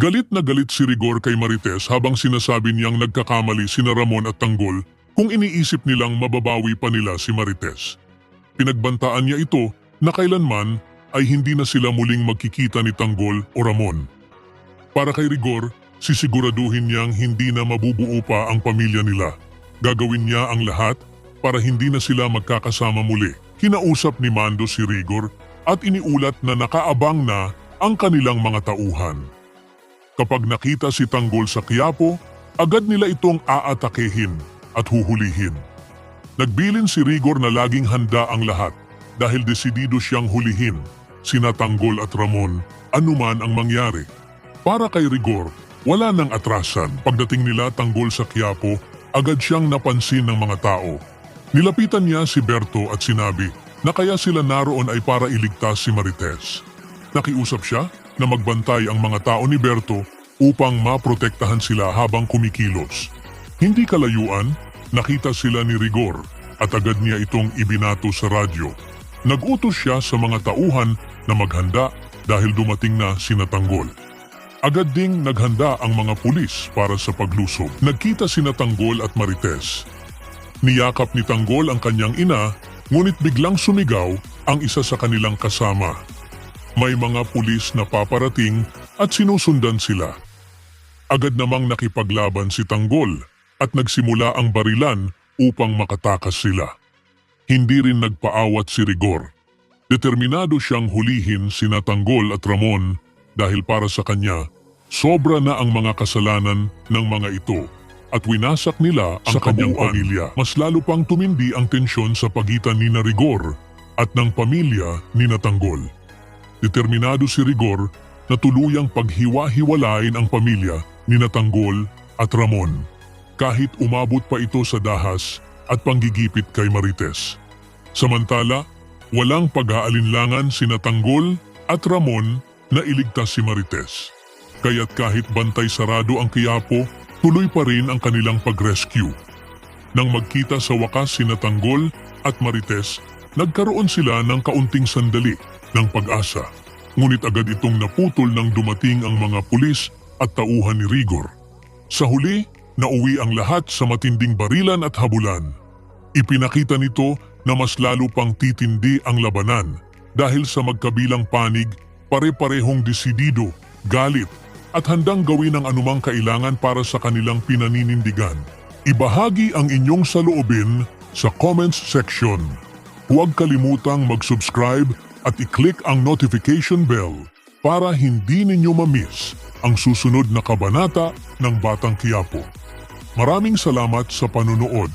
Galit na galit si Rigor kay Marites habang sinasabi niyang nagkakamali sina Ramon at Tanggol kung iniisip nilang mababawi pa nila si Marites. Pinagbantaan niya ito na kailanman ay hindi na sila muling magkikita ni Tanggol o Ramon. Para kay Rigor, sisiguraduhin niyang hindi na mabubuo pa ang pamilya nila. Gagawin niya ang lahat para hindi na sila magkakasama muli. Kinausap ni Mando si Rigor at iniulat na nakaabang na ang kanilang mga tauhan. Kapag nakita si Tanggol sa Quiapo, agad nila itong aatakehin at huhulihin. Nagbilin si Rigor na laging handa ang lahat dahil desidido siyang hulihin sina Tanggol at Ramon anuman ang mangyari. Para kay Rigor, wala nang atrasan. Pagdating nila Tanggol sa Quiapo, agad siyang napansin ng mga tao. Nilapitan niya si Berto at sinabi na kaya sila naroon ay para iligtas si Marites. Nakiusap siya na magbantay ang mga tao ni Berto upang maprotektahan sila habang kumikilos. Hindi kalayuan, nakita sila ni Rigor at agad niya itong ibinato sa radyo. Nag-utos siya sa mga tauhan na maghanda dahil dumating na sina Tanggol. Agad ding naghanda ang mga pulis para sa paglusob. Nagkita sina Tanggol at Marites. Niyakap ni Tanggol ang kanyang ina, ngunit biglang sumigaw ang isa sa kanilang kasama. May mga pulis na paparating at sinusundan sila. Agad namang nakipaglaban si Tanggol at nagsimula ang barilan upang makatakas sila. Hindi rin nagpaawat si Rigor. Determinado siyang hulihin sina Tanggol at Ramon dahil para sa kanya, sobra na ang mga kasalanan ng mga ito at winasak nila ang kanyang pamilya. Mas lalo pang tumindi ang tensyon sa pagitan ni Rigor at ng pamilya ni Tanggol. Determinado si Rigor na tuluyang paghiwa-hiwalain ang pamilya ni Tanggol at Ramon, kahit umabot pa ito sa dahas at panggigipit kay Marites. Samantala, walang pag-aalinlangan sina Tanggol at Ramon na iligtas si Marites. Kaya't kahit bantay sarado ang Quiapo, tuloy pa rin ang kanilang pag-rescue. Nang magkita sa wakas sina Tanggol at Marites, nagkaroon sila ng kaunting sandali ng pag-asa. Ngunit agad itong naputol nang dumating ang mga pulis at tauhan ni Rigor. Sa huli, nauwi ang lahat sa matinding barilan at habulan. Ipinakita nito na mas lalo pang titindi ang labanan dahil sa magkabilang panig, pare-parehong desidido, galit at handang gawin ang anumang kailangan para sa kanilang pinaninindigan. Ibahagi ang inyong saloobin sa comments section. Huwag kalimutang mag-subscribe at i-click ang notification bell para hindi ninyo ma-miss ang susunod na kabanata ng Batang Quiapo. Maraming salamat sa panunood.